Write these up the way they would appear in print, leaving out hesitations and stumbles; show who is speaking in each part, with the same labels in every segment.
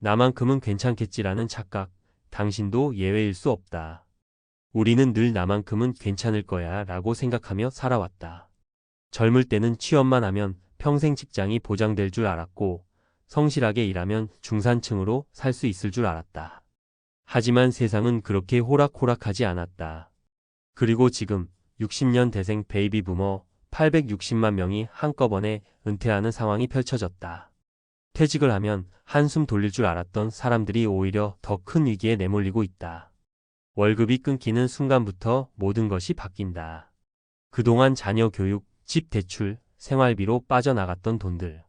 Speaker 1: 나만큼은 괜찮겠지라는 착각, 당신도 예외일 수 없다. 우리는 늘 나만큼은 괜찮을 거야 라고 생각하며 살아왔다. 젊을 때는 취업만 하면 평생 직장이 보장될 줄 알았고, 성실하게 일하면 중산층으로 살 수 있을 줄 알았다. 하지만 세상은 그렇게 호락호락하지 않았다. 그리고 지금 60년 대생 베이비 부머 860만 명이 한꺼번에 은퇴하는 상황이 펼쳐졌다. 퇴직을 하면 한숨 돌릴 줄 알았던 사람들이 오히려 더 큰 위기에 내몰리고 있다. 월급이 끊기는 순간부터 모든 것이 바뀐다. 그동안 자녀 교육, 집 대출, 생활비로 빠져나갔던 돈들.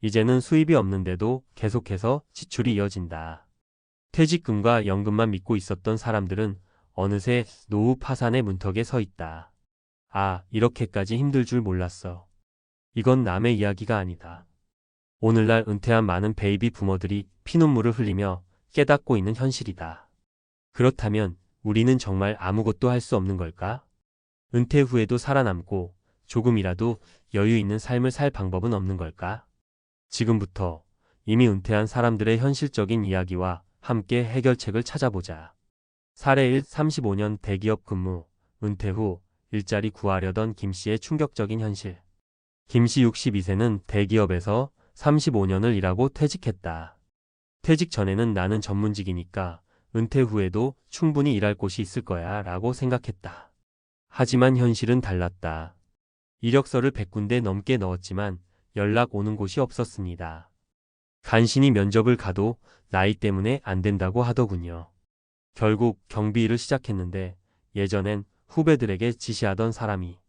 Speaker 1: 이제는 수입이 없는데도 계속해서 지출이 이어진다. 퇴직금과 연금만 믿고 있었던 사람들은 어느새 노후 파산의 문턱에 서 있다. 아, 이렇게까지 힘들 줄 몰랐어. 이건 남의 이야기가 아니다. 오늘날 은퇴한 많은 베이비 부머들이 피눈물을 흘리며 깨닫고 있는 현실이다. 그렇다면 우리는 정말 아무것도 할 수 없는 걸까? 은퇴 후에도 살아남고 조금이라도 여유 있는 삶을 살 방법은 없는 걸까? 지금부터 이미 은퇴한 사람들의 현실적인 이야기와 함께 해결책을 찾아보자. 사례 1. 35년 대기업 근무, 은퇴 후 일자리 구하려던 김씨의 충격적인 현실. 김씨 62세는 대기업에서 35년을 일하고 퇴직했다. 퇴직 전에는 나는 전문직이니까 은퇴 후에도 충분히 일할 곳이 있을 거야 라고 생각했다. 하지만 현실은 달랐다. 이력서를 100군데 넘게 넣었지만 연락 오는 곳이 없었습니다. 간신히 면접을 가도 나이 때문에 안 된다고 하더군요. 결국 경비 일을 시작했는데 예전엔 후배들에게 지시하던 사람이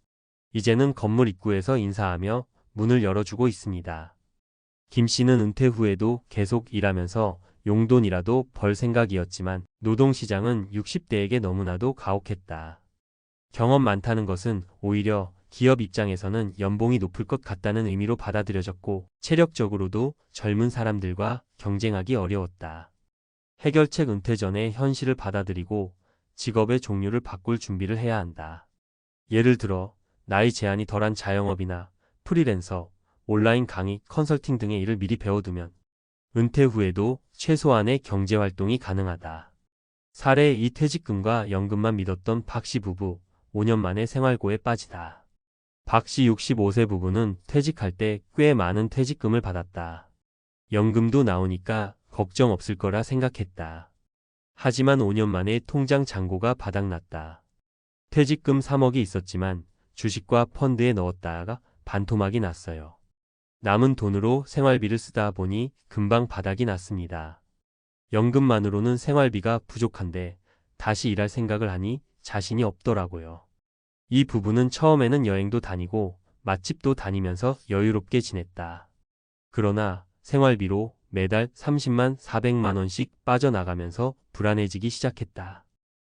Speaker 1: 이제는 건물 입구에서 인사하며 문을 열어주고 있습니다. 김 씨는 은퇴 후에도 계속 일하면서 용돈이라도 벌 생각이었지만 노동시장은 60대에게 너무나도 가혹했다. 경험 많다는 것은 오히려 기업 입장에서는 연봉이 높을 것 같다는 의미로 받아들여졌고 체력적으로도 젊은 사람들과 경쟁하기 어려웠다. 해결책 은퇴 전에 현실을 받아들이고 직업의 종류를 바꿀 준비를 해야 한다. 예를 들어 나이 제한이 덜한 자영업이나 프리랜서, 온라인 강의, 컨설팅 등의 일을 미리 배워두면 은퇴 후에도 최소한의 경제활동이 가능하다. 사례 2. 퇴직금과 연금만 믿었던 박씨 부부, 5년 만에 생활고에 빠지다. 박씨 65세 부부는 퇴직할 때 꽤 많은 퇴직금을 받았다. 연금도 나오니까 걱정 없을 거라 생각했다. 하지만 5년 만에 통장 잔고가 바닥났다. 퇴직금 3억이 있었지만 주식과 펀드에 넣었다가 반토막이 났어요. 남은 돈으로 생활비를 쓰다 보니 금방 바닥이 났습니다. 연금만으로는 생활비가 부족한데 다시 일할 생각을 하니 자신이 없더라고요. 이 부부는 처음에는 여행도 다니고 맛집도 다니면서 여유롭게 지냈다. 그러나 생활비로 매달 30만 400만 원씩 빠져나가면서 불안해지기 시작했다.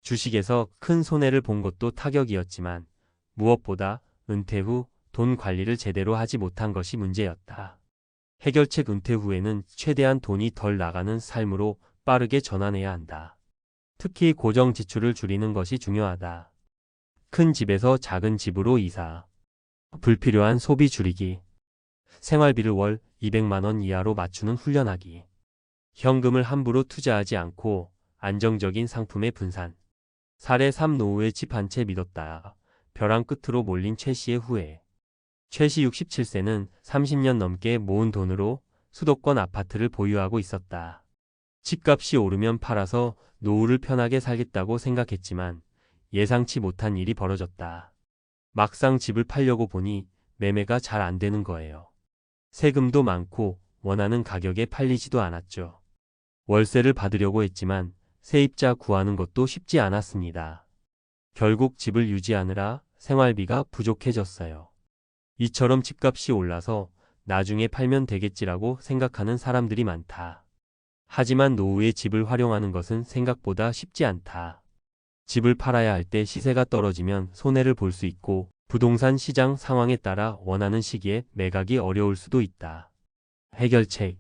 Speaker 1: 주식에서 큰 손해를 본 것도 타격이었지만 무엇보다 은퇴 후 돈 관리를 제대로 하지 못한 것이 문제였다. 해결책 은퇴 후에는 최대한 돈이 덜 나가는 삶으로 빠르게 전환해야 한다. 특히 고정 지출을 줄이는 것이 중요하다. 큰 집에서 작은 집으로 이사. 불필요한 소비 줄이기. 생활비를 월 200만 원 이하로 맞추는 훈련하기. 현금을 함부로 투자하지 않고 안정적인 상품의 분산. 사례 3. 노후에 집 한 채 믿었다. 벼랑 끝으로 몰린 최 씨의 후회. 최 씨 67세는 30년 넘게 모은 돈으로 수도권 아파트를 보유하고 있었다. 집값이 오르면 팔아서 노후를 편하게 살겠다고 생각했지만 예상치 못한 일이 벌어졌다. 막상 집을 팔려고 보니 매매가 잘 안 되는 거예요. 세금도 많고 원하는 가격에 팔리지도 않았죠. 월세를 받으려고 했지만 세입자 구하는 것도 쉽지 않았습니다. 결국 집을 유지하느라 생활비가 부족해졌어요. 이처럼 집값이 올라서 나중에 팔면 되겠지라고 생각하는 사람들이 많다. 하지만 노후에 집을 활용하는 것은 생각보다 쉽지 않다. 집을 팔아야 할 때 시세가 떨어지면 손해를 볼 수 있고 부동산 시장 상황에 따라 원하는 시기에 매각이 어려울 수도 있다. 해결책.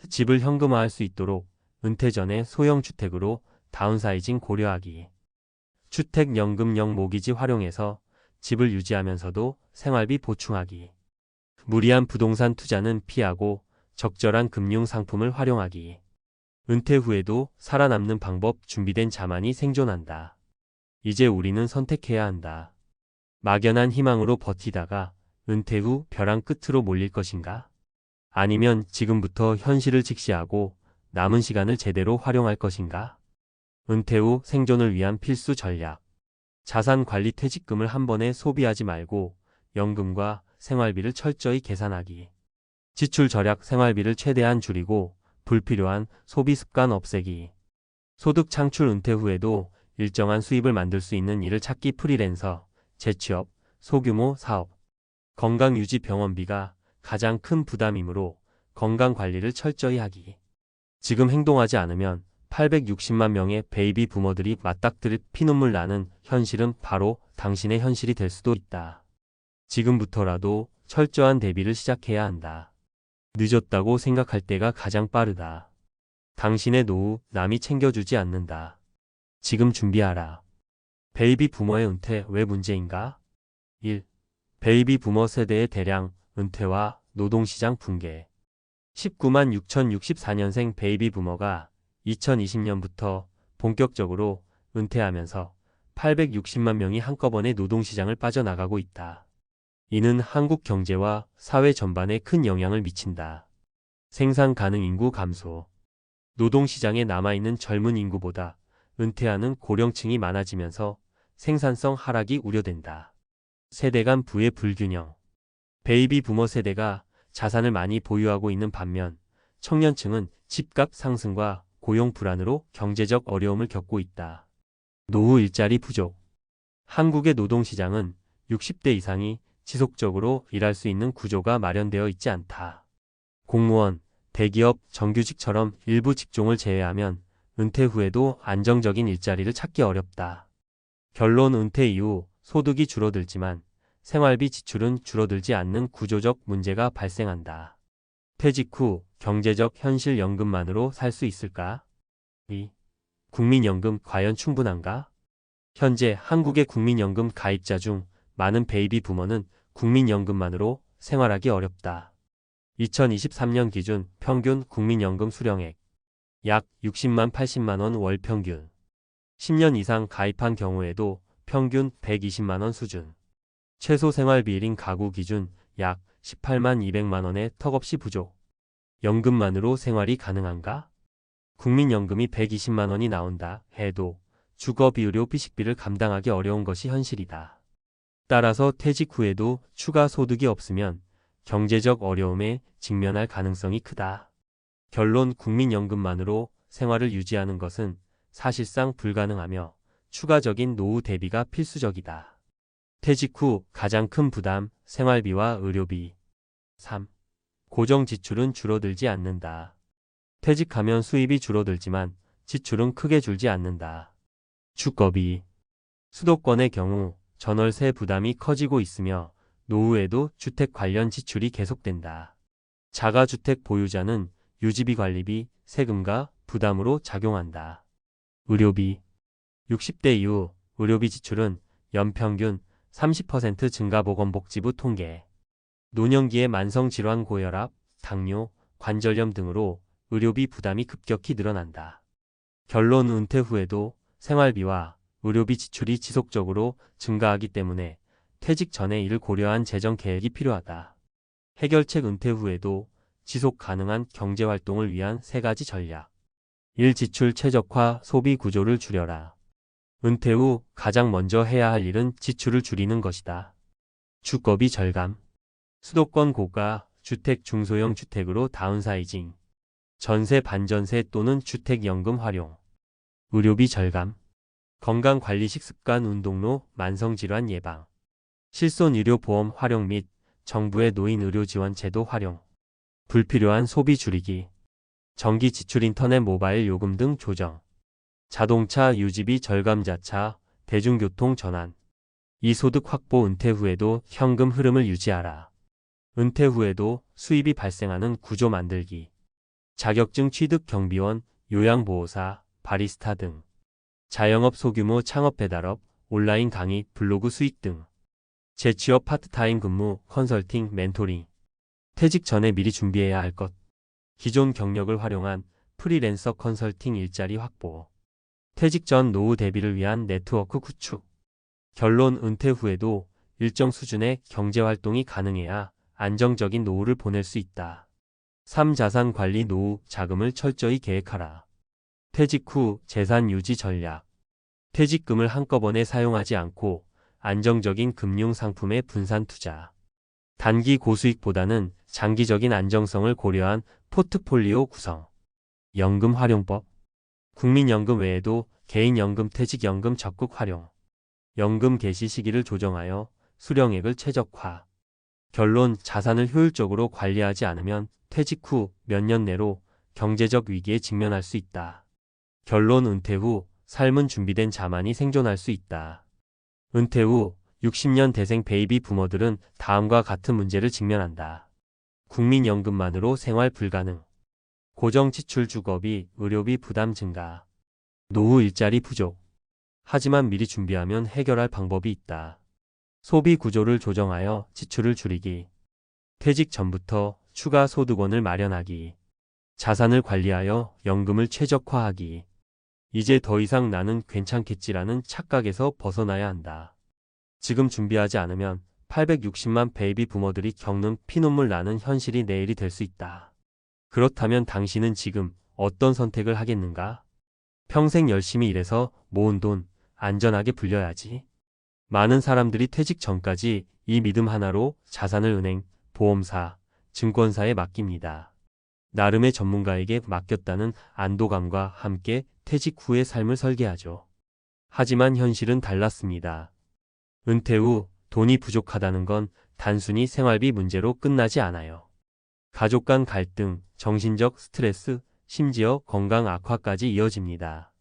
Speaker 1: 집을 현금화할 수 있도록 은퇴 전에 소형 주택으로 다운사이징 고려하기. 주택연금형 모기지 활용해서 집을 유지하면서도 생활비 보충하기. 무리한 부동산 투자는 피하고 적절한 금융 상품을 활용하기. 은퇴 후에도 살아남는 방법 준비된 자만이 생존한다. 이제 우리는 선택해야 한다. 막연한 희망으로 버티다가 은퇴 후 벼랑 끝으로 몰릴 것인가? 아니면 지금부터 현실을 직시하고 남은 시간을 제대로 활용할 것인가? 은퇴 후 생존을 위한 필수 전략. 자산 관리 퇴직금을 한 번에 소비하지 말고 연금과 생활비를 철저히 계산하기. 지출 절약 생활비를 최대한 줄이고 불필요한 소비 습관 없애기. 소득 창출 은퇴 후에도 일정한 수입을 만들 수 있는 일을 찾기 프리랜서, 재취업, 소규모 사업. 건강유지 병원비가 가장 큰 부담이므로 건강관리를 철저히 하기. 지금 행동하지 않으면 860만 명의 베이비 부머들이 맞닥뜨릴 피눈물 나는 현실은 바로 당신의 현실이 될 수도 있다. 지금부터라도 철저한 대비를 시작해야 한다. 늦었다고 생각할 때가 가장 빠르다. 당신의 노후 남이 챙겨주지 않는다. 지금 준비하라. 베이비 부머의 은퇴 왜 문제인가? 1. 베이비 부머 세대의 대량 은퇴와 노동시장 붕괴. 19만 6064년생 베이비 부머가 2020년부터 본격적으로 은퇴하면서 860만 명이 한꺼번에 노동시장을 빠져나가고 있다. 이는 한국 경제와 사회 전반에 큰 영향을 미친다. 생산 가능 인구 감소. 노동시장에 남아있는 젊은 인구보다 은퇴하는 고령층이 많아지면서 생산성 하락이 우려된다. 세대 간 부의 불균형. 베이비 부머 세대가 자산을 많이 보유하고 있는 반면 청년층은 집값 상승과 고용 불안으로 경제적 어려움을 겪고 있다. 노후 일자리 부족. 한국의 노동시장은 60대 이상이 지속적으로 일할 수 있는 구조가 마련되어 있지 않다. 공무원, 대기업, 정규직처럼 일부 직종을 제외하면 은퇴 후에도 안정적인 일자리를 찾기 어렵다. 결론 은퇴 이후 소득이 줄어들지만 생활비 지출은 줄어들지 않는 구조적 문제가 발생한다. 퇴직 후 경제적 현실 연금만으로 살 수 있을까? 2. 국민연금 과연 충분한가? 현재 한국의 국민연금 가입자 중 많은 베이비 부머는 국민연금만으로 생활하기 어렵다. 2023년 기준 평균 국민연금 수령액 약 60만 80만 원 월 평균. 10년 이상 가입한 경우에도 평균 120만 원 수준. 최소 생활비 1인 가구 기준 약 18만 200만 원의 턱없이 부족. 연금만으로 생활이 가능한가? 국민연금이 120만 원이 나온다 해도 주거비, 의료비, 식비를 감당하기 어려운 것이 현실이다. 따라서 퇴직 후에도 추가 소득이 없으면 경제적 어려움에 직면할 가능성이 크다. 결론 국민연금만으로 생활을 유지하는 것은 사실상 불가능하며 추가적인 노후 대비가 필수적이다. 퇴직 후 가장 큰 부담, 생활비와 의료비. 3. 고정 지출은 줄어들지 않는다. 퇴직하면 수입이 줄어들지만 지출은 크게 줄지 않는다. 주거비. 수도권의 경우 전월세 부담이 커지고 있으며 노후에도 주택 관련 지출이 계속된다. 자가주택 보유자는 유지비, 관리비, 세금과 부담으로 작용한다. 의료비. 60대 이후 의료비 지출은 연평균 30% 증가. 보건복지부 통계. 노년기의 만성질환, 고혈압, 당뇨, 관절염 등으로 의료비 부담이 급격히 늘어난다. 결론 은퇴 후에도 생활비와 의료비 지출이 지속적으로 증가하기 때문에 퇴직 전에 이를 고려한 재정 계획이 필요하다. 해결책 은퇴 후에도 지속 가능한 경제활동을 위한 3가지 전략. 1. 지출 최적화, 소비 구조를 줄여라. 은퇴 후 가장 먼저 해야 할 일은 지출을 줄이는 것이다. 주거비 절감. 수도권 고가 주택 중소형 주택으로 다운사이징. 전세 반전세 또는 주택연금 활용. 의료비 절감. 건강관리, 식습관, 운동로, 만성질환 예방. 실손의료보험 활용 및 정부의 노인의료지원 제도 활용. 불필요한 소비 줄이기. 전기 지출, 인터넷, 모바일 요금 등 조정. 자동차 유지비 절감, 자차, 대중교통 전환. 이 소득 확보. 은퇴 후에도 현금 흐름을 유지하라. 은퇴 후에도 수입이 발생하는 구조 만들기. 자격증 취득, 경비원, 요양보호사, 바리스타 등. 자영업, 소규모 창업, 배달업, 온라인 강의, 블로그 수익 등. 재취업, 파트타임 근무, 컨설팅, 멘토링. 퇴직 전에 미리 준비해야 할 것. 기존 경력을 활용한 프리랜서 컨설팅 일자리 확보. 퇴직 전 노후 대비를 위한 네트워크 구축. 결론 은퇴 후에도 일정 수준의 경제활동이 가능해야 안정적인 노후를 보낼 수 있다. 3. 자산 관리 노후 자금을 철저히 계획하라. 퇴직 후 재산 유지 전략. 퇴직금을 한꺼번에 사용하지 않고 안정적인 금융 상품에 분산 투자. 단기 고수익보다는 장기적인 안정성을 고려한 포트폴리오 구성. 연금 활용법. 국민연금 외에도 개인연금, 퇴직연금 적극 활용. 연금 개시 시기를 조정하여 수령액을 최적화. 결론 자산을 효율적으로 관리하지 않으면 퇴직 후 몇 년 내로 경제적 위기에 직면할 수 있다. 결론 은퇴 후 삶은 준비된 자만이 생존할 수 있다. 은퇴 후 60년 대생 베이비 부머들은 다음과 같은 문제를 직면한다. 국민연금만으로 생활 불가능. 고정 지출 주거비, 의료비 부담 증가. 노후 일자리 부족. 하지만 미리 준비하면 해결할 방법이 있다. 소비 구조를 조정하여 지출을 줄이기. 퇴직 전부터 추가 소득원을 마련하기. 자산을 관리하여 연금을 최적화하기. 이제 더 이상 나는 괜찮겠지라는 착각에서 벗어나야 한다. 지금 준비하지 않으면 860만 베이비 부머들이 겪는 피눈물 나는 현실이 내일이 될 수 있다. 그렇다면 당신은 지금 어떤 선택을 하겠는가? 평생 열심히 일해서 모은 돈 안전하게 불려야지. 많은 사람들이 퇴직 전까지 이 믿음 하나로 자산을 은행, 보험사, 증권사에 맡깁니다. 나름의 전문가에게 맡겼다는 안도감과 함께 퇴직 후의 삶을 설계하죠. 하지만 현실은 달랐습니다. 은퇴 후 돈이 부족하다는 건 단순히 생활비 문제로 끝나지 않아요. 가족 간 갈등, 정신적 스트레스, 심지어 건강 악화까지 이어집니다.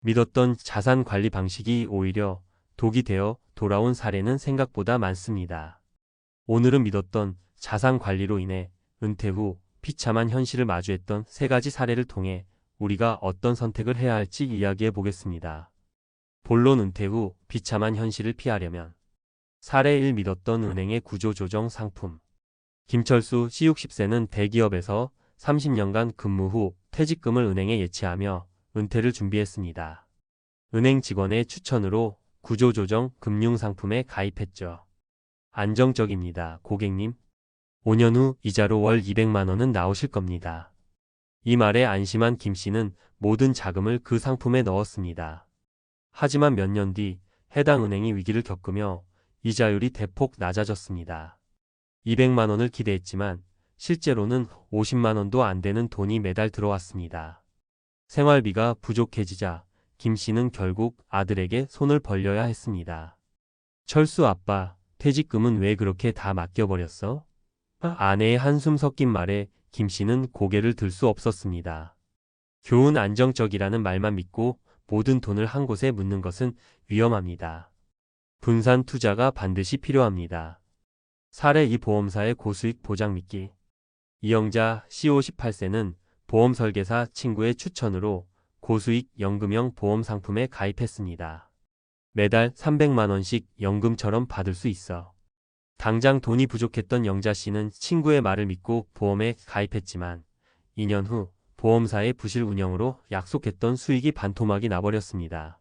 Speaker 1: 믿었던 자산 관리 방식이 오히려 독이 되어 돌아온 사례는 생각보다 많습니다. 오늘은 믿었던 자산 관리로 인해 은퇴 후 비참한 현실을 마주했던 3가지 사례를 통해 우리가 어떤 선택을 해야 할지 이야기해 보겠습니다. 본론 은퇴 후 비참한 현실을 피하려면 사례 1. 믿었던 은행의 구조조정 상품. 김철수 씨 60세는 대기업에서 30년간 근무 후 퇴직금을 은행에 예치하며 은퇴를 준비했습니다. 은행 직원의 추천으로 구조조정 금융상품에 가입했죠. 안정적입니다, 고객님. 5년 후 이자로 월 200만 원은 나오실 겁니다. 이 말에 안심한 김 씨는 모든 자금을 그 상품에 넣었습니다. 하지만 몇 년 뒤 해당 은행이 위기를 겪으며 이자율이 대폭 낮아졌습니다. 200만 원을 기대했지만 실제로는 50만 원도 안 되는 돈이 매달 들어왔습니다. 생활비가 부족해지자 김 씨는 결국 아들에게 손을 벌려야 했습니다. 철수 아빠, 퇴직금은 왜 그렇게 다 맡겨버렸어? 아내의 한숨 섞인 말에 김 씨는 고개를 들 수 없었습니다. 교훈 안정적이라는 말만 믿고 모든 돈을 한 곳에 묻는 것은 위험합니다. 분산 투자가 반드시 필요합니다. 사례 2. 보험사의 고수익 보장 믿기. 이영자 씨 58세는 보험 설계사 친구의 추천으로 고수익 연금형 보험 상품에 가입했습니다. 매달 300만 원씩 연금처럼 받을 수 있어. 당장 돈이 부족했던 영자 씨는 친구의 말을 믿고 보험에 가입했지만 2년 후 보험사의 부실 운영으로 약속했던 수익이 반토막이 나버렸습니다.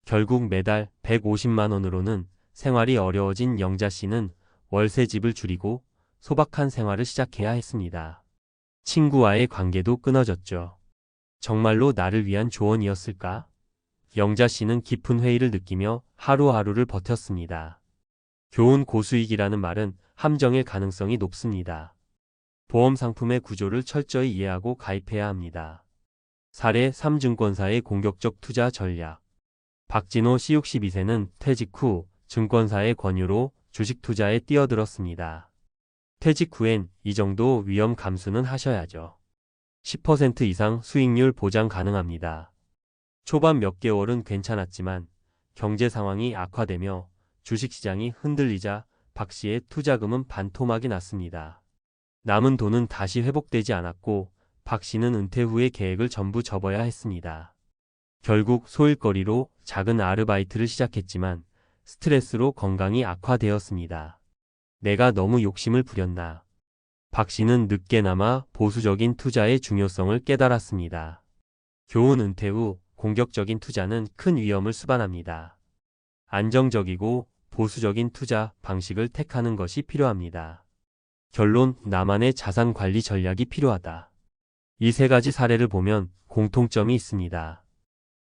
Speaker 1: 결국 매달 150만 원으로는 생활이 어려워진 영자 씨는 월세 집을 줄이고 소박한 생활을 시작해야 했습니다. 친구와의 관계도 끊어졌죠. 정말로 나를 위한 조언이었을까? 영자 씨는 깊은 회의를 느끼며 하루하루를 버텼습니다. 교훈 고수익이라는 말은 함정일 가능성이 높습니다. 보험 상품의 구조를 철저히 이해하고 가입해야 합니다. 사례 3. 증권사의 공격적 투자 전략. 박진호 씨 62세는 퇴직 후 증권사의 권유로 주식 투자에 뛰어들었습니다. 퇴직 후엔 이 정도 위험 감수는 하셔야죠. 10% 이상 수익률 보장 가능합니다. 초반 몇 개월은 괜찮았지만 경제 상황이 악화되며 주식시장이 흔들리자 박 씨의 투자금은 반토막이 났습니다. 남은 돈은 다시 회복되지 않았고 박 씨는 은퇴 후의 계획을 전부 접어야 했습니다. 결국 소일거리로 작은 아르바이트를 시작했지만 스트레스로 건강이 악화되었습니다. 내가 너무 욕심을 부렸나? 박 씨는 늦게나마 보수적인 투자의 중요성을 깨달았습니다. 교훈: 은퇴 후 공격적인 투자는 큰 위험을 수반합니다. 안정적이고 보수적인 투자 방식을 택하는 것이 필요합니다. 결론: 나만의 자산 관리 전략이 필요하다. 이 세 가지 사례를 보면 공통점이 있습니다.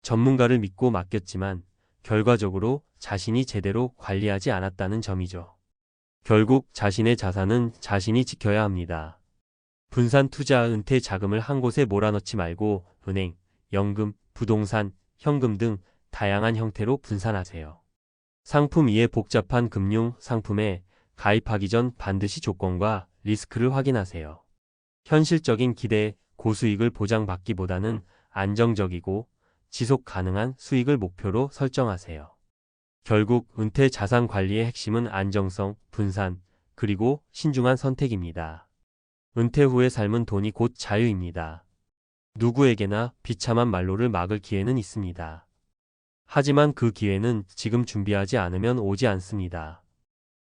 Speaker 1: 전문가를 믿고 맡겼지만 결과적으로 자신이 제대로 관리하지 않았다는 점이죠. 결국 자신의 자산은 자신이 지켜야 합니다. 분산 투자: 은퇴 자금을 한 곳에 몰아넣지 말고 은행, 연금, 부동산, 현금 등 다양한 형태로 분산하세요. 상품 이해: 복잡한 금융 상품에 가입하기 전 반드시 조건과 리스크를 확인하세요. 현실적인 기대: 고수익을 보장받기보다는 안정적이고 지속 가능한 수익을 목표로 설정하세요. 결국 은퇴 자산 관리의 핵심은 안정성, 분산, 그리고 신중한 선택입니다. 은퇴 후의 삶은 돈이 곧 자유입니다. 누구에게나 비참한 말로를 막을 기회는 있습니다. 하지만 그 기회는 지금 준비하지 않으면 오지 않습니다.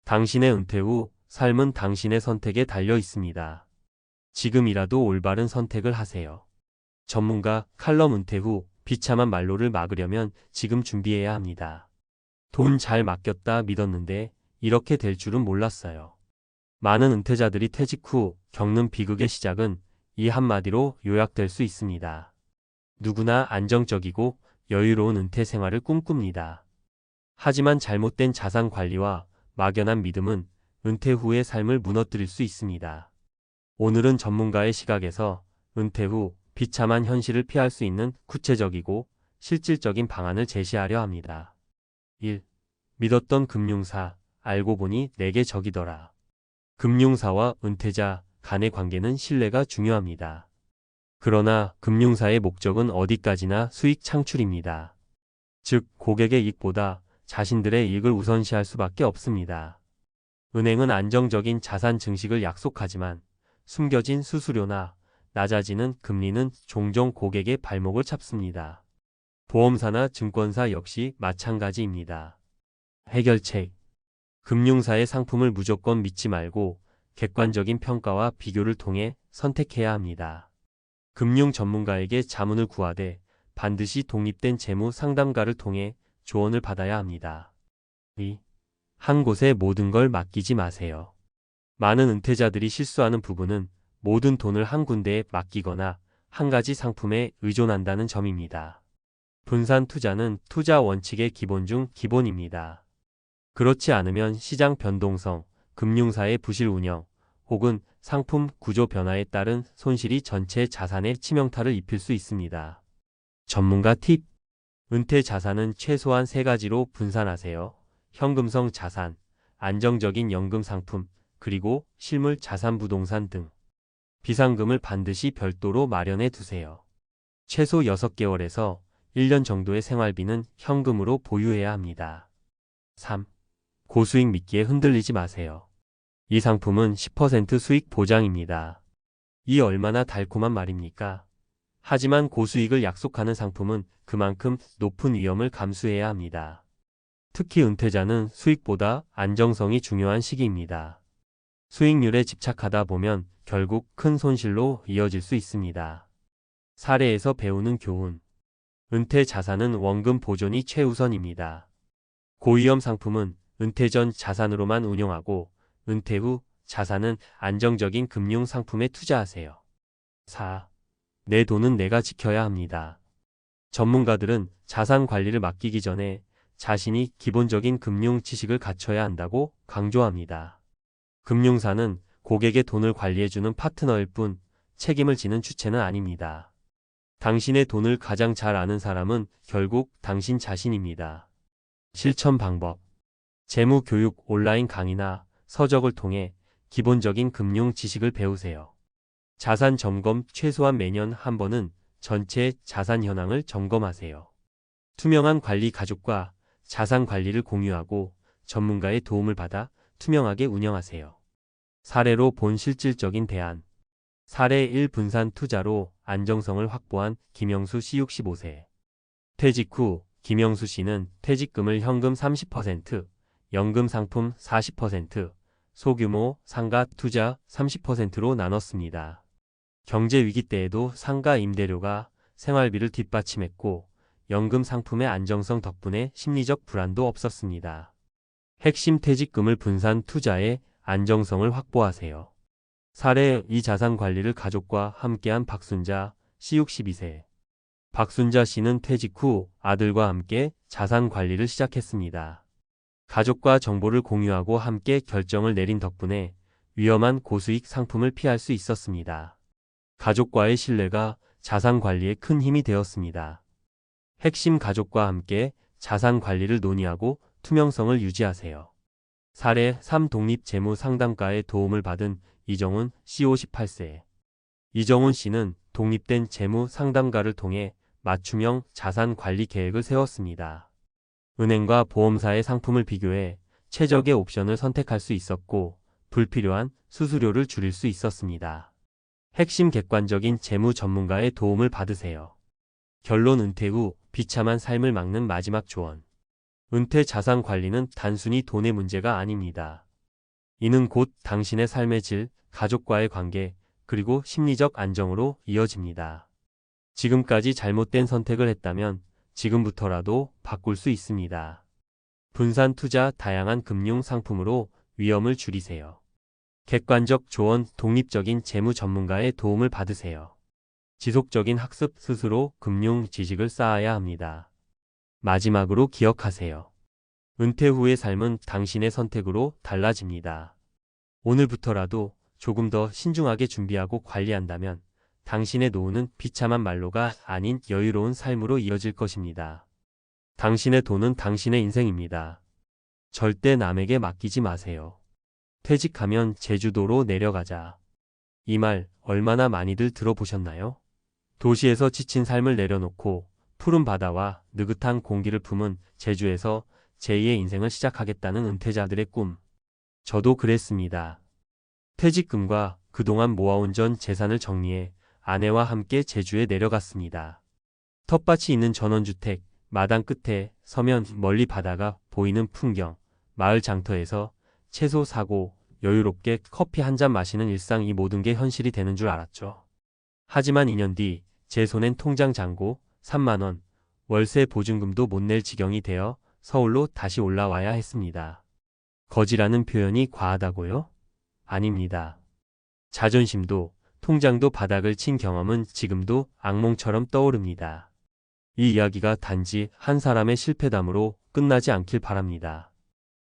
Speaker 1: 당신의 은퇴 후 삶은 당신의 선택에 달려 있습니다. 지금이라도 올바른 선택을 하세요. 전문가 칼럼: 은퇴 후 비참한 말로를 막으려면 지금 준비해야 합니다. 돈 잘 맡겼다 믿었는데 이렇게 될 줄은 몰랐어요. 많은 은퇴자들이 퇴직 후 겪는 비극의 시작은 이 한마디로 요약될 수 있습니다. 누구나 안정적이고 여유로운 은퇴 생활을 꿈꿉니다. 하지만 잘못된 자산 관리와 막연한 믿음은 은퇴 후의 삶을 무너뜨릴 수 있습니다. 오늘은 전문가의 시각에서 은퇴 후 비참한 현실을 피할 수 있는 구체적이고 실질적인 방안을 제시하려 합니다. 1. 믿었던 금융사, 알고 보니 내게 적이더라. 금융사와 은퇴자 간의 관계는 신뢰가 중요합니다. 그러나 금융사의 목적은 어디까지나 수익 창출입니다. 즉, 고객의 이익보다 자신들의 이익을 우선시할 수밖에 없습니다. 은행은 안정적인 자산 증식을 약속하지만 숨겨진 수수료나 낮아지는 금리는 종종 고객의 발목을 잡습니다. 보험사나 증권사 역시 마찬가지입니다. 해결책: 금융사의 상품을 무조건 믿지 말고 객관적인 평가와 비교를 통해 선택해야 합니다. 금융 전문가에게 자문을 구하되 반드시 독립된 재무 상담가를 통해 조언을 받아야 합니다. 2. 한 곳에 모든 걸 맡기지 마세요. 많은 은퇴자들이 실수하는 부분은 모든 돈을 한 군데에 맡기거나 한 가지 상품에 의존한다는 점입니다. 분산 투자는 투자 원칙의 기본 중 기본입니다. 그렇지 않으면 시장 변동성, 금융사의 부실 운영, 혹은 상품 구조 변화에 따른 손실이 전체 자산에 치명타를 입힐 수 있습니다. 전문가 팁: 은퇴 자산은 최소한 세 가지로 분산하세요. 현금성 자산, 안정적인 연금 상품, 그리고 실물 자산 부동산 등. 비상금을 반드시 별도로 마련해 두세요. 최소 6개월에서 1년 정도의 생활비는 현금으로 보유해야 합니다. 3. 고수익 미끼에 흔들리지 마세요. 이 상품은 10% 수익 보장입니다. 이 얼마나 달콤한 말입니까? 하지만 고수익을 약속하는 상품은 그만큼 높은 위험을 감수해야 합니다. 특히 은퇴자는 수익보다 안정성이 중요한 시기입니다. 수익률에 집착하다 보면 결국 큰 손실로 이어질 수 있습니다. 사례에서 배우는 교훈: 은퇴 자산은 원금 보존이 최우선입니다. 고위험 상품은 은퇴 전 자산으로만 운용하고 은퇴 후 자산은 안정적인 금융 상품에 투자하세요. 4. 내 돈은 내가 지켜야 합니다. 전문가들은 자산 관리를 맡기기 전에 자신이 기본적인 금융 지식을 갖춰야 한다고 강조합니다. 금융사는 고객의 돈을 관리해주는 파트너일 뿐 책임을 지는 주체는 아닙니다. 당신의 돈을 가장 잘 아는 사람은 결국 당신 자신입니다. 실천 방법: 재무 교육 온라인 강의나 서적을 통해 기본적인 금융 지식을 배우세요. 자산 점검: 최소한 매년 한 번은 전체 자산 현황을 점검하세요. 투명한 관리: 가족과 자산 관리를 공유하고 전문가의 도움을 받아 투명하게 운영하세요. 사례로 본 실질적인 대안: 사례 1. 분산 투자로 안정성을 확보한 김영수 씨 65세. 퇴직 후 김영수 씨는 퇴직금을 현금 30%, 연금 상품 40%, 소규모, 상가, 투자 30%로 나눴습니다. 경제 위기 때에도 상가 임대료가 생활비를 뒷받침했고 연금 상품의 안정성 덕분에 심리적 불안도 없었습니다. 핵심 퇴직금을 분산 투자에 안정성을 확보하세요. 사례 이 자산 관리를 가족과 함께한 박순자 씨 62세. 박순자 씨는 퇴직 후 아들과 함께 자산 관리를 시작했습니다. 가족과 정보를 공유하고 함께 결정을 내린 덕분에 위험한 고수익 상품을 피할 수 있었습니다. 가족과의 신뢰가 자산 관리에 큰 힘이 되었습니다. 핵심 가족과 함께 자산 관리를 논의하고 투명성을 유지하세요. 사례 3 독립재무상담가의 도움을 받은 이정훈 씨 58세. 이정훈 씨는 독립된 재무상담가를 통해 맞춤형 자산 관리 계획을 세웠습니다. 은행과 보험사의 상품을 비교해 최적의 옵션을 선택할 수 있었고 불필요한 수수료를 줄일 수 있었습니다. 핵심 객관적인 재무 전문가의 도움을 받으세요. 결론 은퇴 후 비참한 삶을 막는 마지막 조언. 은퇴 자산 관리는 단순히 돈의 문제가 아닙니다. 이는 곧 당신의 삶의 질, 가족과의 관계, 그리고 심리적 안정으로 이어집니다. 지금까지 잘못된 선택을 했다면 지금부터라도 바꿀 수 있습니다. 분산 투자 다양한 금융 상품으로 위험을 줄이세요. 객관적 조언 독립적인 재무 전문가의 도움을 받으세요. 지속적인 학습 스스로 금융 지식을 쌓아야 합니다. 마지막으로 기억하세요. 은퇴 후의 삶은 당신의 선택으로 달라집니다. 오늘부터라도 조금 더 신중하게 준비하고 관리한다면 당신의 노후는 비참한 말로가 아닌 여유로운 삶으로 이어질 것입니다. 당신의 돈은 당신의 인생입니다. 절대 남에게 맡기지 마세요. 퇴직하면 제주도로 내려가자. 이 말 얼마나 많이들 들어보셨나요? 도시에서 지친 삶을 내려놓고 푸른 바다와 느긋한 공기를 품은 제주에서 제2의 인생을 시작하겠다는 은퇴자들의 꿈. 저도 그랬습니다. 퇴직금과 그동안 모아온 전 재산을 정리해 아내와 함께 제주에 내려갔습니다. 텃밭이 있는 전원주택, 마당 끝에 서면 멀리 바다가 보이는 풍경, 마을 장터에서 채소 사고 여유롭게 커피 한 잔 마시는 일상 이 모든 게 현실이 되는 줄 알았죠. 하지만 2년 뒤 제 손엔 통장 잔고 3만 원, 월세 보증금도 못 낼 지경이 되어 서울로 다시 올라와야 했습니다. 거지라는 표현이 과하다고요? 아닙니다. 자존심도 통장도 바닥을 친 경험은 지금도 악몽처럼 떠오릅니다. 이 이야기가 단지 한 사람의 실패담으로 끝나지 않길 바랍니다.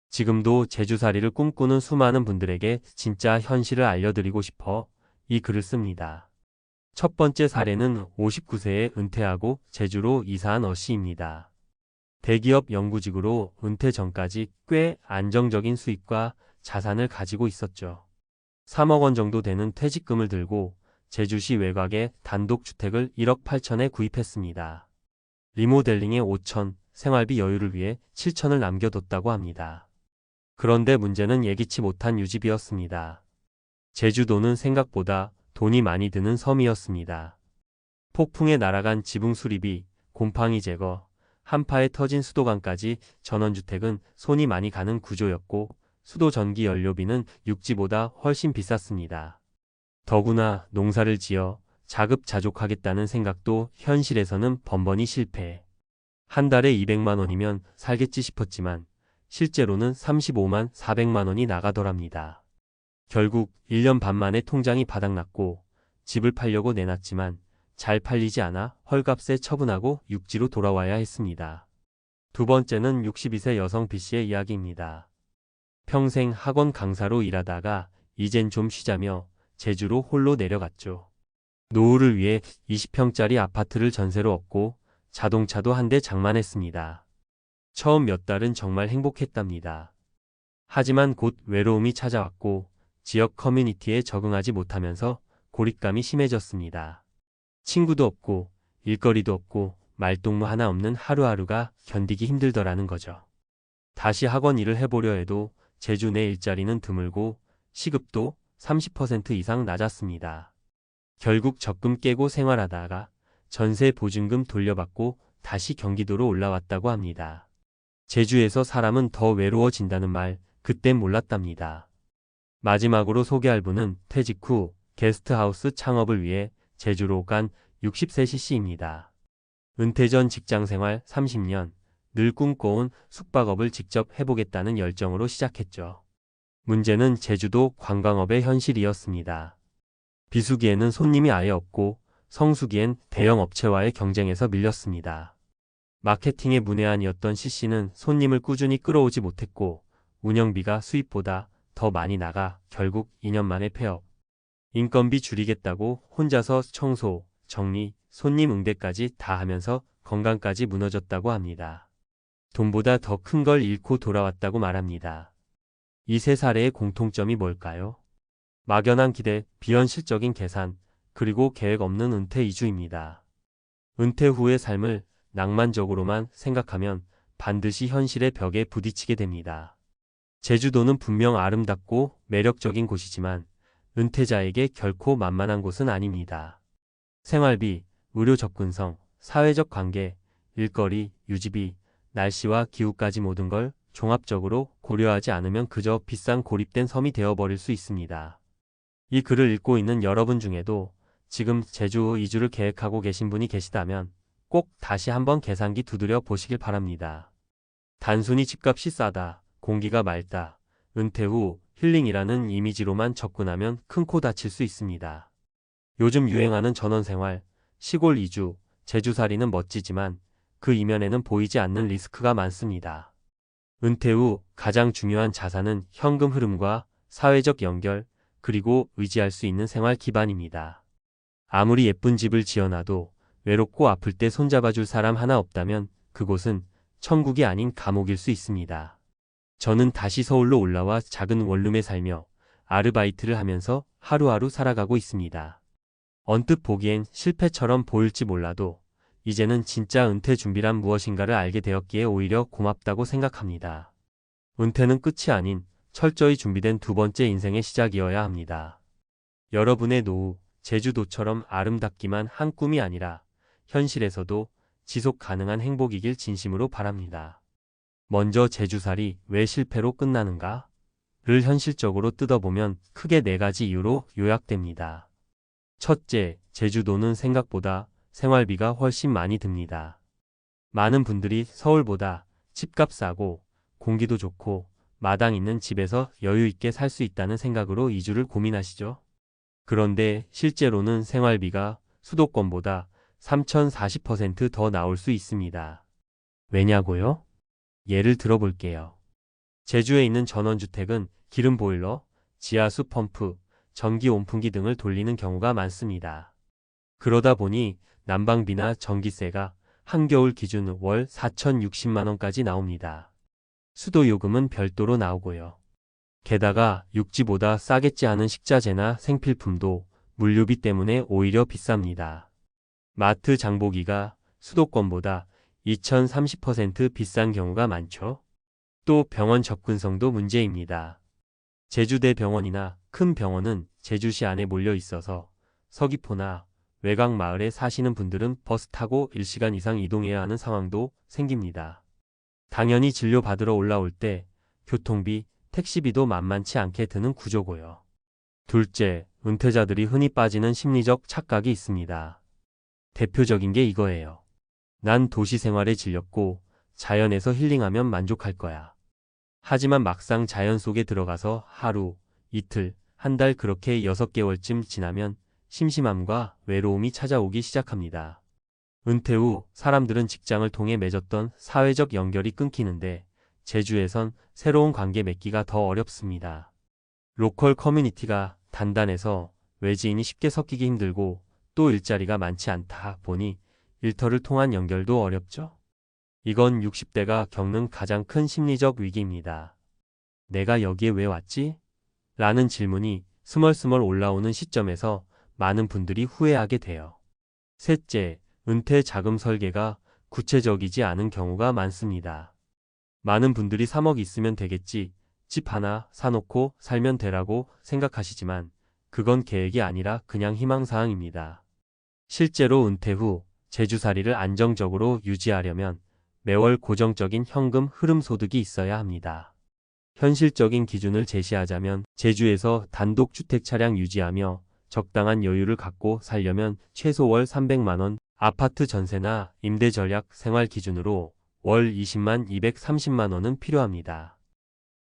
Speaker 1: 지금도 제주살이를 꿈꾸는 수많은 분들에게 진짜 현실을 알려드리고 싶어 이 글을 씁니다. 첫 번째 사례는 59세에 은퇴하고 제주로 이사한 어씨입니다. 대기업 연구직으로 은퇴 전까지 꽤 안정적인 수입과 자산을 가지고 있었죠. 3억 원 정도 되는 퇴직금을 들고 제주시 외곽에 단독주택을 1억 8천에 구입했습니다. 리모델링에 5천, 생활비 여유를 위해 7천을 남겨뒀다고 합니다. 그런데 문제는 예기치 못한 유지비였습니다. 제주도는 생각보다 돈이 많이 드는 섬이었습니다. 폭풍에 날아간 지붕 수리비, 곰팡이 제거, 한파에 터진 수도관까지 전원주택은 손이 많이 가는 구조였고 수도 전기 연료비는 육지보다 훨씬 비쌌습니다. 더구나 농사를 지어 자급자족하겠다는 생각도 현실에서는 번번이 실패. 한 달에 200만 원이면 살겠지 싶었지만 실제로는 35만 400만 원이 나가더랍니다. 결국 1년 반 만에 통장이 바닥났고 집을 팔려고 내놨지만 잘 팔리지 않아 헐값에 처분하고 육지로 돌아와야 했습니다. 두 번째는 62세 여성 B씨의 이야기입니다. 평생 학원 강사로 일하다가 이젠 좀 쉬자며 제주로 홀로 내려갔죠. 노후를 위해 20평짜리 아파트를 전세로 얻고 자동차도 한 대 장만했습니다. 처음 몇 달은 정말 행복했답니다. 하지만 곧 외로움이 찾아왔고 지역 커뮤니티에 적응하지 못하면서 고립감이 심해졌습니다. 친구도 없고 일거리도 없고 말동무 하나 없는 하루하루가 견디기 힘들더라는 거죠. 다시 학원 일을 해보려 해도 제주 내 일자리는 드물고 시급도 30% 이상 낮았습니다. 결국 적금 깨고 생활하다가 전세 보증금 돌려받고 다시 경기도로 올라왔다고 합니다. 제주에서 사람은 더 외로워진다는 말 그땐 몰랐답니다. 마지막으로 소개할 분은 퇴직 후 게스트하우스 창업을 위해 제주로 간 60세CC입니다. 은퇴 전 직장생활 30년, 늘 꿈꿔온 숙박업을 직접 해보겠다는 열정으로 시작했죠. 문제는 제주도 관광업의 현실이었습니다. 비수기에는 손님이 아예 없고 성수기엔 대형 업체와의 경쟁에서 밀렸습니다. 마케팅의 문외한이었던 CC는 손님을 꾸준히 끌어오지 못했고 운영비가 수입보다 더 많이 나가 결국 2년 만에 폐업. 인건비 줄이겠다고 혼자서 청소, 정리, 손님 응대까지 다 하면서 건강까지 무너졌다고 합니다. 돈보다 더 큰 걸 잃고 돌아왔다고 말합니다. 이 세 사례의 공통점이 뭘까요? 막연한 기대, 비현실적인 계산, 그리고 계획 없는 은퇴 이주입니다. 은퇴 후의 삶을 낭만적으로만 생각하면 반드시 현실의 벽에 부딪히게 됩니다. 제주도는 분명 아름답고 매력적인 곳이지만 은퇴자에게 결코 만만한 곳은 아닙니다. 생활비, 의료 접근성, 사회적 관계, 일거리, 유지비, 날씨와 기후까지 모든 걸 종합적으로 고려하지 않으면 그저 비싼 고립된 섬이 되어버릴 수 있습니다. 이 글을 읽고 있는 여러분 중에도 지금 제주 이주를 계획하고 계신 분이 계시다면 꼭 다시 한번 계산기 두드려 보시길 바랍니다. 단순히 집값이 싸다, 공기가 맑다, 은퇴 후 힐링이라는 이미지로만 접근하면 큰 코 다칠 수 있습니다. 요즘 유행하는 전원생활, 시골 이주, 제주살이는 멋지지만 그 이면에는 보이지 않는 리스크가 많습니다. 은퇴 후 가장 중요한 자산은 현금 흐름과 사회적 연결, 그리고 의지할 수 있는 생활 기반입니다. 아무리 예쁜 집을 지어놔도 외롭고 아플 때 손잡아줄 사람 하나 없다면 그곳은 천국이 아닌 감옥일 수 있습니다. 저는 다시 서울로 올라와 작은 원룸에 살며 아르바이트를 하면서 하루하루 살아가고 있습니다. 언뜻 보기엔 실패처럼 보일지 몰라도 이제는 진짜 은퇴 준비란 무엇인가를 알게 되었기에 오히려 고맙다고 생각합니다. 은퇴는 끝이 아닌 철저히 준비된 두 번째 인생의 시작이어야 합니다. 여러분의 노후, 제주도처럼 아름답기만 한 꿈이 아니라 현실에서도 지속 가능한 행복이길 진심으로 바랍니다. 먼저 제주살이 왜 실패로 끝나는가? 를 현실적으로 뜯어보면 크게 네 가지 이유로 요약됩니다. 첫째, 제주도는 생각보다 생활비가 훨씬 많이 듭니다. 많은 분들이 서울보다 집값 싸고 공기도 좋고 마당 있는 집에서 여유 있게 살 수 있다는 생각으로 이주를 고민하시죠? 그런데 실제로는 생활비가 수도권보다 3040% 더 나올 수 있습니다. 왜냐고요? 예를 들어볼게요. 제주에 있는 전원주택은 기름 보일러, 지하수 펌프, 전기 온풍기 등을 돌리는 경우가 많습니다. 그러다 보니 난방비나 전기세가 한겨울 기준 월 4,060만 원까지 나옵니다. 수도요금은 별도로 나오고요. 게다가 육지보다 싸겠지 하는 식자재나 생필품도 물류비 때문에 오히려 비쌉니다. 마트 장보기가 수도권보다 2030% 비싼 경우가 많죠. 또 병원 접근성도 문제입니다. 제주대병원이나 큰 병원은 제주시 안에 몰려 있어서 서귀포나 외곽 마을에 사시는 분들은 버스 타고 1시간 이상 이동해야 하는 상황도 생깁니다. 당연히 진료 받으러 올라올 때 교통비, 택시비도 만만치 않게 드는 구조고요. 둘째, 은퇴자들이 흔히 빠지는 심리적 착각이 있습니다. 대표적인 게 이거예요. 난 도시 생활에 질렸고 자연에서 힐링하면 만족할 거야. 하지만 막상 자연 속에 들어가서 하루, 이틀, 한 달 그렇게 6개월쯤 지나면 심심함과 외로움이 찾아오기 시작합니다. 은퇴 후 사람들은 직장을 통해 맺었던 사회적 연결이 끊기는데 제주에선 새로운 관계 맺기가 더 어렵습니다. 로컬 커뮤니티가 단단해서 외지인이 쉽게 섞이기 힘들고 또 일자리가 많지 않다 보니 일터를 통한 연결도 어렵죠. 이건 60대가 겪는 가장 큰 심리적 위기입니다. 내가 여기에 왜 왔지? 라는 질문이 스멀스멀 올라오는 시점에서 많은 분들이 후회하게 돼요. 셋째, 은퇴 자금 설계가 구체적이지 않은 경우가 많습니다. 많은 분들이 3억 있으면 되겠지, 집 하나 사놓고 살면 되라고 생각하시지만 그건 계획이 아니라 그냥 희망사항입니다. 실제로 은퇴 후 제주살이를 안정적으로 유지하려면 매월 고정적인 현금 흐름 소득이 있어야 합니다. 현실적인 기준을 제시하자면 제주에서 단독주택 차량 유지하며 적당한 여유를 갖고 살려면 최소 월 300만 원, 아파트 전세나 임대 전략 생활 기준으로 월 20만 230만 원은 필요합니다.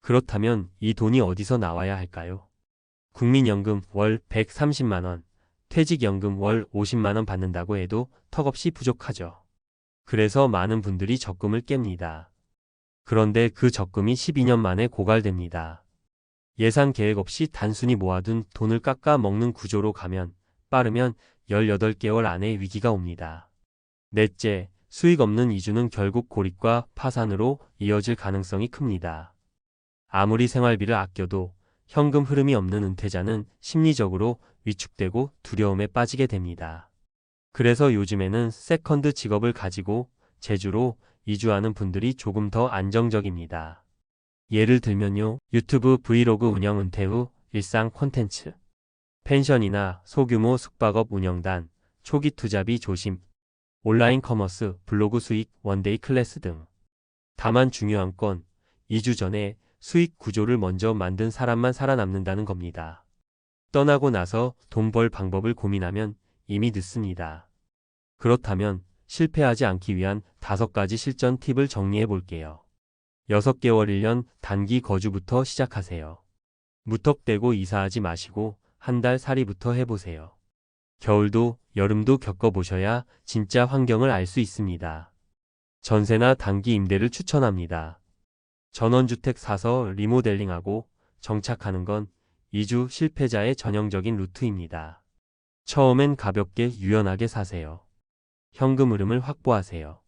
Speaker 1: 그렇다면 이 돈이 어디서 나와야 할까요? 국민연금 월 130만 원, 퇴직연금 월 50만 원 받는다고 해도 턱없이 부족하죠. 그래서 많은 분들이 적금을 깹니다. 그런데 그 적금이 12년 만에 고갈됩니다. 예산 계획 없이 단순히 모아둔 돈을 깎아 먹는 구조로 가면 빠르면 18개월 안에 위기가 옵니다. 넷째, 수익 없는 이주는 결국 고립과 파산으로 이어질 가능성이 큽니다. 아무리 생활비를 아껴도 현금 흐름이 없는 은퇴자는 심리적으로 위축되고 두려움에 빠지게 됩니다. 그래서 요즘에는 세컨드 직업을 가지고 제주로 이주하는 분들이 조금 더 안정적입니다. 예를 들면요, 유튜브 브이로그 운영 은퇴 후 일상 콘텐츠, 펜션이나 소규모 숙박업 운영단, 초기 투자비 조심, 온라인 커머스, 블로그 수익, 원데이 클래스 등. 다만 중요한 건 이주 전에 수익 구조를 먼저 만든 사람만 살아남는다는 겁니다. 떠나고 나서 돈 벌 방법을 고민하면 이미 늦습니다. 그렇다면 실패하지 않기 위한 5가지 실전 팁을 정리해 볼게요. 6개월 1년 단기 거주부터 시작하세요. 무턱대고 이사하지 마시고 한 달 살이부터 해보세요. 겨울도 여름도 겪어보셔야 진짜 환경을 알 수 있습니다. 전세나 단기 임대를 추천합니다. 전원주택 사서 리모델링하고 정착하는 건 이주 실패자의 전형적인 루트입니다. 처음엔 가볍게 유연하게 사세요. 현금 흐름을 확보하세요.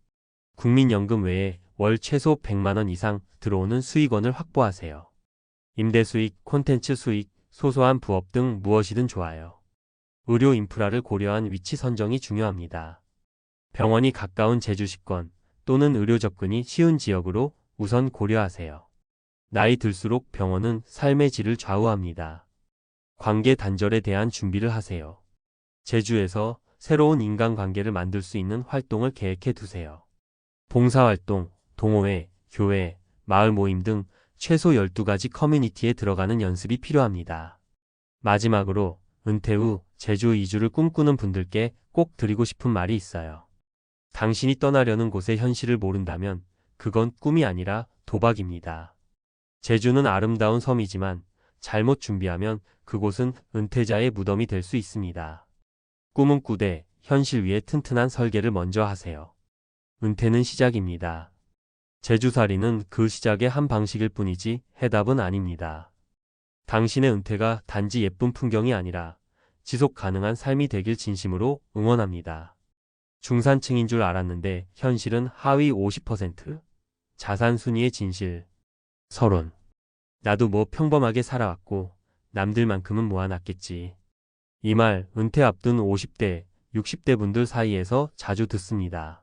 Speaker 1: 국민연금 외에 월 최소 100만 원 이상 들어오는 수익원을 확보하세요. 임대 수익, 콘텐츠 수익, 소소한 부업 등 무엇이든 좋아요. 의료 인프라를 고려한 위치 선정이 중요합니다. 병원이 가까운 제주시권 또는 의료 접근이 쉬운 지역으로 우선 고려하세요. 나이 들수록 병원은 삶의 질을 좌우합니다. 관계 단절에 대한 준비를 하세요. 제주에서 새로운 인간관계를 만들 수 있는 활동을 계획해 두세요. 봉사활동, 동호회, 교회, 마을 모임 등 최소 12가지 커뮤니티에 들어가는 연습이 필요합니다. 마지막으로 은퇴 후 제주 이주를 꿈꾸는 분들께 꼭 드리고 싶은 말이 있어요. 당신이 떠나려는 곳의 현실을 모른다면 그건 꿈이 아니라 도박입니다. 제주는 아름다운 섬이지만 잘못 준비하면 그곳은 은퇴자의 무덤이 될 수 있습니다. 꿈은 꾸되 현실 위에 튼튼한 설계를 먼저 하세요. 은퇴는 시작입니다. 제주살이는 그 시작의 한 방식일 뿐이지 해답은 아닙니다. 당신의 은퇴가 단지 예쁜 풍경이 아니라 지속 가능한 삶이 되길 진심으로 응원합니다. 중산층인 줄 알았는데 현실은 하위 50%. 자산 순위의 진실. 서론. 나도 뭐 평범하게 살아왔고 남들만큼은 모아놨겠지. 이 말 은퇴 앞둔 50대, 60대 분들 사이에서 자주 듣습니다.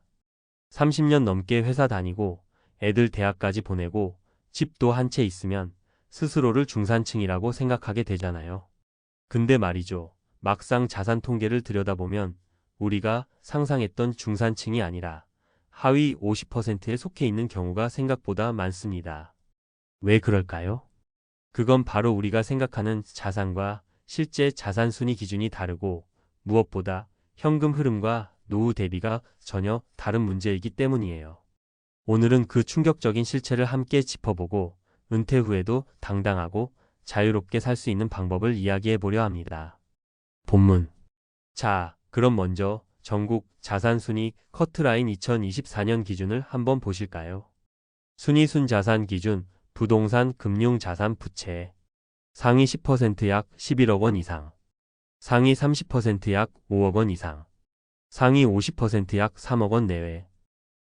Speaker 1: 30년 넘게 회사 다니고 애들 대학까지 보내고 집도 한 채 있으면 스스로를 중산층이라고 생각하게 되잖아요. 근데 말이죠. 막상 자산 통계를 들여다보면 우리가 상상했던 중산층이 아니라 하위 50%에 속해 있는 경우가 생각보다 많습니다. 왜 그럴까요? 그건 바로 우리가 생각하는 자산과 실제 자산 순위 기준이 다르고 무엇보다 현금 흐름과 노후 대비가 전혀 다른 문제이기 때문이에요. 오늘은 그 충격적인 실체를 함께 짚어보고 은퇴 후에도 당당하고 자유롭게 살 수 있는 방법을 이야기해 보려 합니다. 본문. 자, 그럼 먼저 전국 자산순위 커트라인 2024년 기준을 한번 보실까요? 순위 순자산 기준, 부동산, 금융자산, 부채. 상위 10% 약 11억 원 이상. 상위 30% 약 5억 원 이상. 상위 50% 약 3억 원 내외.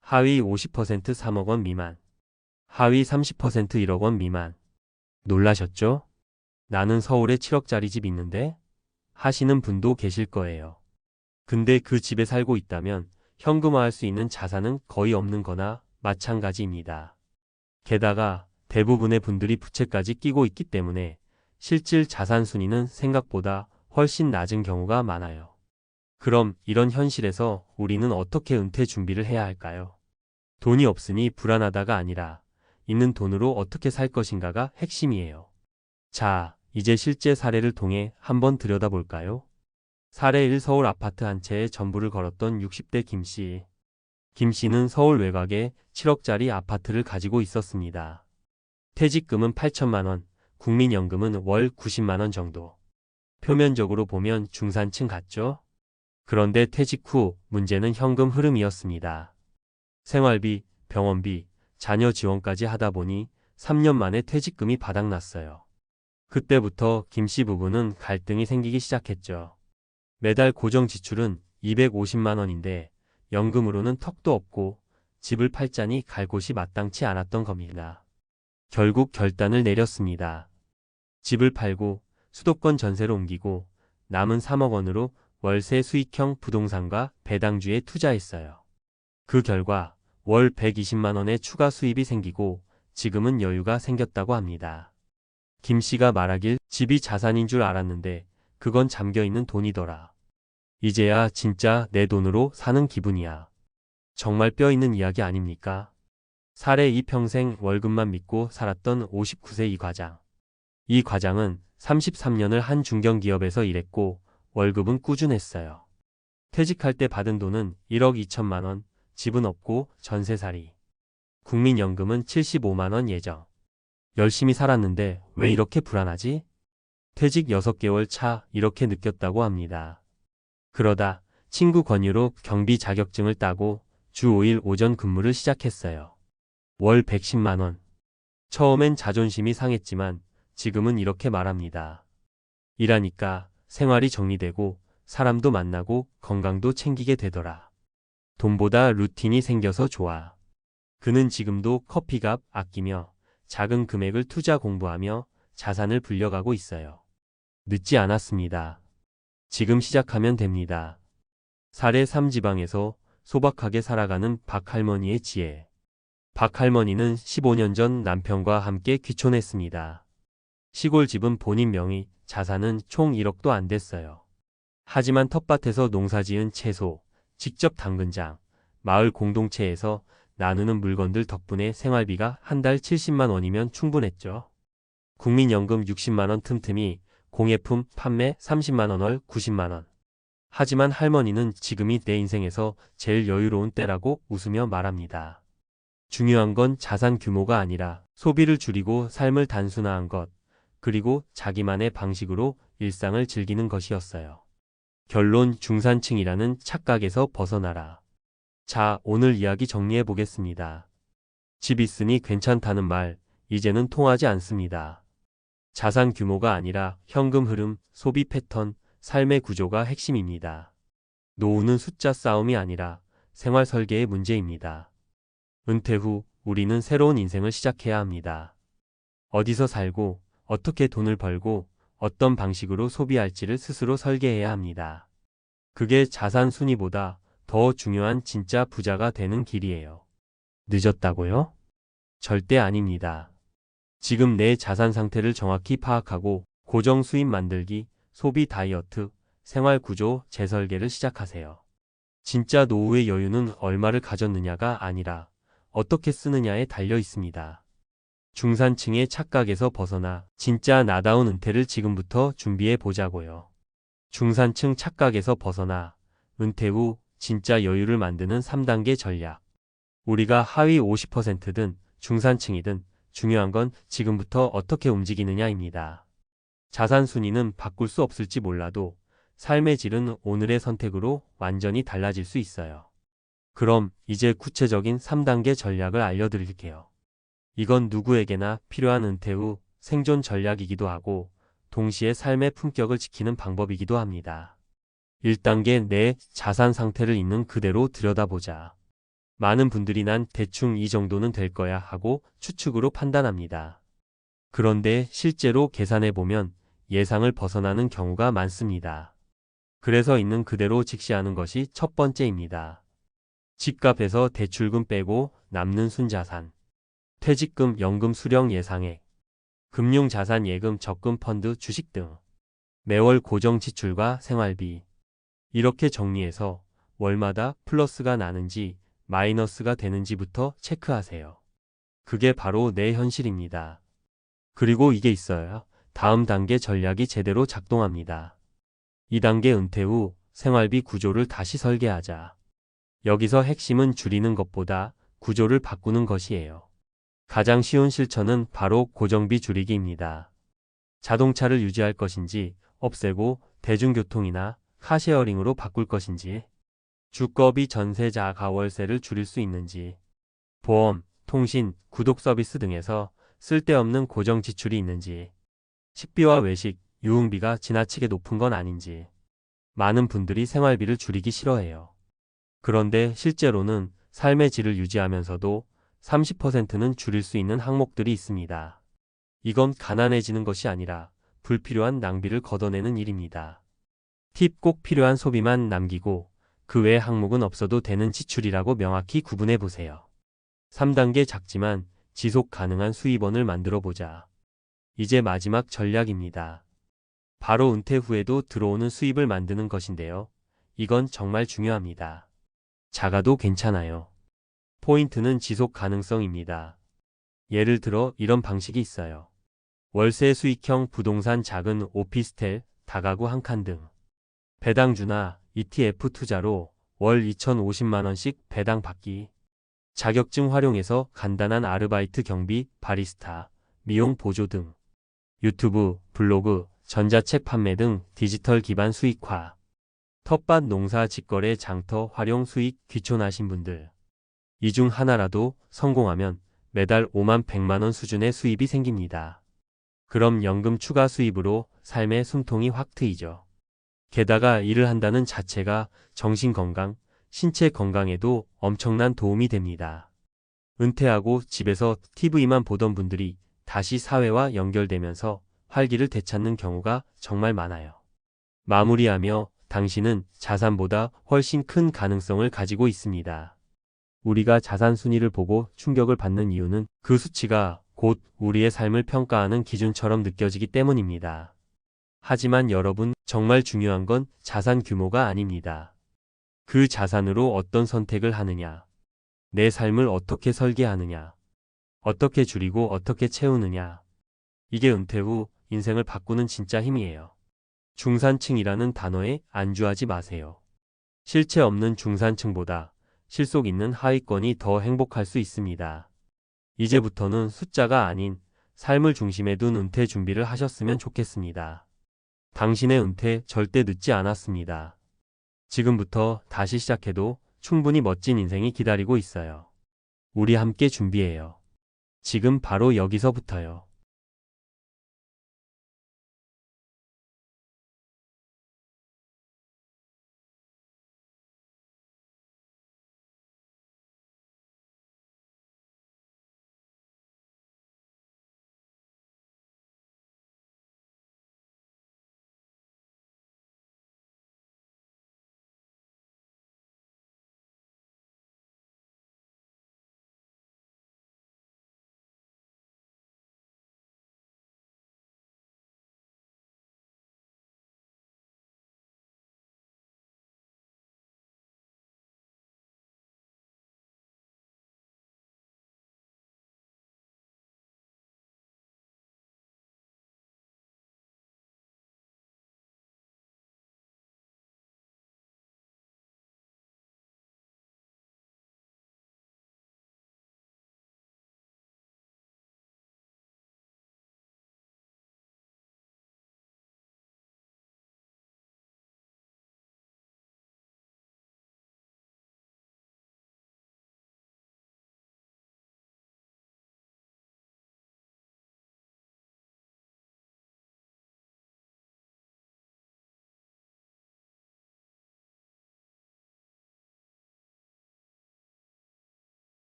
Speaker 1: 하위 50% 3억 원 미만. 하위 30% 1억 원 미만. 놀라셨죠? 나는 서울에 7억짜리 집 있는데? 하시는 분도 계실 거예요. 근데 그 집에 살고 있다면 현금화할 수 있는 자산은 거의 없는 거나 마찬가지입니다. 게다가 대부분의 분들이 부채까지 끼고 있기 때문에 실질 자산 순위는 생각보다 훨씬 낮은 경우가 많아요. 그럼 이런 현실에서 우리는 어떻게 은퇴 준비를 해야 할까요? 돈이 없으니 불안하다가 아니라 있는 돈으로 어떻게 살 것인가가 핵심이에요. 자, 이제 실제 사례를 통해 한번 들여다볼까요? 사례 1. 서울 아파트 한 채에 전부를 걸었던 60대 김 씨. 김 씨는 서울 외곽에 7억짜리 아파트를 가지고 있었습니다. 퇴직금은 8천만 원, 국민연금은 월 90만 원 정도. 표면적으로 보면 중산층 같죠? 그런데 퇴직 후 문제는 현금 흐름이었습니다. 생활비, 병원비, 자녀 지원까지 하다 보니 3년 만에 퇴직금이 바닥났어요. 그때부터 김 씨 부부는 갈등이 생기기 시작했죠. 매달 고정 지출은 250만 원인데 연금으로는 턱도 없고 집을 팔자니 갈 곳이 마땅치 않았던 겁니다. 결국 결단을 내렸습니다. 집을 팔고 수도권 전세로 옮기고 남은 3억 원으로 월세 수익형 부동산과 배당주에 투자했어요. 그 결과 월 120만 원의 추가 수입이 생기고 지금은 여유가 생겼다고 합니다. 김 씨가 말하길 집이 자산인 줄 알았는데 그건 잠겨있는 돈이더라. 이제야 진짜 내 돈으로 사는 기분이야. 정말 뼈있는 이야기 아닙니까? 사례 2. 평생 월급만 믿고 살았던 59세 이 과장. 이 과장은 33년을 한 중견기업에서 일했고 월급은 꾸준했어요. 퇴직할 때 받은 돈은 1억 2천만 원, 집은 없고 전세살이. 국민연금은 75만 원 예정. 열심히 살았는데 왜 이렇게 불안하지? 퇴직 6개월 차 이렇게 느꼈다고 합니다. 그러다 친구 권유로 경비 자격증을 따고 주 5일 오전 근무를 시작했어요. 월 110만 원. 처음엔 자존심이 상했지만 지금은 이렇게 말합니다. 일하니까 생활이 정리되고 사람도 만나고 건강도 챙기게 되더라. 돈보다 루틴이 생겨서 좋아. 그는 지금도 커피값 아끼며 작은 금액을 투자 공부하며 자산을 불려가고 있어요. 늦지 않았습니다. 지금 시작하면 됩니다. 사례 3. 지방에서 소박하게 살아가는 박할머니의 지혜. 박할머니는 15년 전 남편과 함께 귀촌했습니다. 시골 집은 본인 명의, 자산은 총 1억도 안 됐어요. 하지만 텃밭에서 농사지은 채소, 직접 담근 장, 마을 공동체에서 나누는 물건들 덕분에 생활비가 한 달 70만 원이면 충분했죠. 국민연금 60만 원 틈틈이, 공예품 판매 30만 원 월 90만 원. 하지만 할머니는 지금이 내 인생에서 제일 여유로운 때라고 웃으며 말합니다. 중요한 건 자산 규모가 아니라 소비를 줄이고 삶을 단순화한 것, 그리고 자기만의 방식으로 일상을 즐기는 것이었어요. 결론 중산층이라는 착각에서 벗어나라. 자, 오늘 이야기 정리해 보겠습니다. 집 있으니 괜찮다는 말, 이제는 통하지 않습니다. 자산 규모가 아니라 현금 흐름, 소비 패턴, 삶의 구조가 핵심입니다. 노후는 숫자 싸움이 아니라 생활 설계의 문제입니다. 은퇴 후 우리는 새로운 인생을 시작해야 합니다. 어디서 살고, 어떻게 돈을 벌고, 어떤 방식으로 소비할지를 스스로 설계해야 합니다. 그게 자산 순위보다 더 중요한 진짜 부자가 되는 길이에요. 늦었다고요? 절대 아닙니다. 지금 내 자산 상태를 정확히 파악하고 고정 수입 만들기, 소비 다이어트, 생활 구조 재설계를 시작하세요. 진짜 노후의 여유는 얼마를 가졌느냐가 아니라 어떻게 쓰느냐에 달려 있습니다. 중산층의 착각에서 벗어나 진짜 나다운 은퇴를 지금부터 준비해 보자고요. 중산층 착각에서 벗어나 은퇴 후 진짜 여유를 만드는 3단계 전략. 우리가 하위 50%든 중산층이든 중요한 건 지금부터 어떻게 움직이느냐입니다. 자산 순위는 바꿀 수 없을지 몰라도 삶의 질은 오늘의 선택으로 완전히 달라질 수 있어요. 그럼 이제 구체적인 3단계 전략을 알려드릴게요. 이건 누구에게나 필요한 은퇴 후 생존 전략이기도 하고 동시에 삶의 품격을 지키는 방법이기도 합니다. 1단계 내 자산 상태를 있는 그대로 들여다보자. 많은 분들이 난 대충 이 정도는 될 거야 하고 추측으로 판단합니다. 그런데 실제로 계산해보면 예상을 벗어나는 경우가 많습니다. 그래서 있는 그대로 직시하는 것이 첫 번째입니다. 집값에서 대출금 빼고 남는 순자산, 퇴직금, 연금 수령 예상액, 금융자산 예금, 적금, 펀드, 주식 등 매월 고정 지출과 생활비. 이렇게 정리해서 월마다 플러스가 나는지 마이너스가 되는지부터 체크하세요. 그게 바로 내 현실입니다. 그리고 이게 있어야 다음 단계 전략이 제대로 작동합니다. 2단계 은퇴 후 생활비 구조를 다시 설계하자. 여기서 핵심은 줄이는 것보다 구조를 바꾸는 것이에요. 가장 쉬운 실천은 바로 고정비 줄이기입니다. 자동차를 유지할 것인지 없애고 대중교통이나 카쉐어링으로 바꿀 것인지, 주거비 전세자 가월세를 줄일 수 있는지, 보험, 통신, 구독 서비스 등에서 쓸데없는 고정 지출이 있는지, 식비와 외식, 유흥비가 지나치게 높은 건 아닌지. 많은 분들이 생활비를 줄이기 싫어해요. 그런데 실제로는 삶의 질을 유지하면서도 30%는 줄일 수 있는 항목들이 있습니다. 이건 가난해지는 것이 아니라 불필요한 낭비를 걷어내는 일입니다. 팁: 꼭 필요한 소비만 남기고 그 외 항목은 없어도 되는 지출이라고 명확히 구분해 보세요. 3단계 작지만 지속 가능한 수입원을 만들어 보자. 이제 마지막 전략입니다. 바로 은퇴 후에도 들어오는 수입을 만드는 것인데요. 이건 정말 중요합니다. 작아도 괜찮아요. 포인트는 지속 가능성입니다. 예를 들어 이런 방식이 있어요. 월세 수익형 부동산, 작은 오피스텔, 다가구 한 칸 등. 배당주나 ETF 투자로 월 2,050만원씩 배당 받기. 자격증 활용해서 간단한 아르바이트, 경비, 바리스타, 미용 보조 등. 유튜브, 블로그, 전자책 판매 등 디지털 기반 수익화. 텃밭 농사, 직거래, 장터 활용 수익. 귀촌하신 분들. 이 중 하나라도 성공하면 매달 5만 100만원 수준의 수입이 생깁니다. 그럼 연금 추가 수입으로 삶의 숨통이 확 트이죠. 게다가 일을 한다는 자체가 정신건강, 신체 건강에도 엄청난 도움이 됩니다. 은퇴하고 집에서 TV만 보던 분들이 다시 사회와 연결되면서 활기를 되찾는 경우가 정말 많아요. 마무리하며 당신은 자산보다 훨씬 큰 가능성을 가지고 있습니다. 우리가 자산 순위를 보고 충격을 받는 이유는 그 수치가 곧 우리의 삶을 평가하는 기준처럼 느껴지기 때문입니다. 하지만 여러분, 정말 중요한 건 자산 규모가 아닙니다. 그 자산으로 어떤 선택을 하느냐, 내 삶을 어떻게 설계하느냐, 어떻게 줄이고 어떻게 채우느냐. 이게 은퇴 후 인생을 바꾸는 진짜 힘이에요. 중산층이라는 단어에 안주하지 마세요. 실체 없는 중산층보다 실속 있는 하위권이 더 행복할 수 있습니다. 이제부터는 숫자가 아닌 삶을 중심에 둔 은퇴 준비를 하셨으면 좋겠습니다. 당신의 은퇴 절대 늦지 않았습니다. 지금부터 다시 시작해도 충분히 멋진 인생이 기다리고 있어요. 우리 함께 준비해요. 지금 바로 여기서부터요.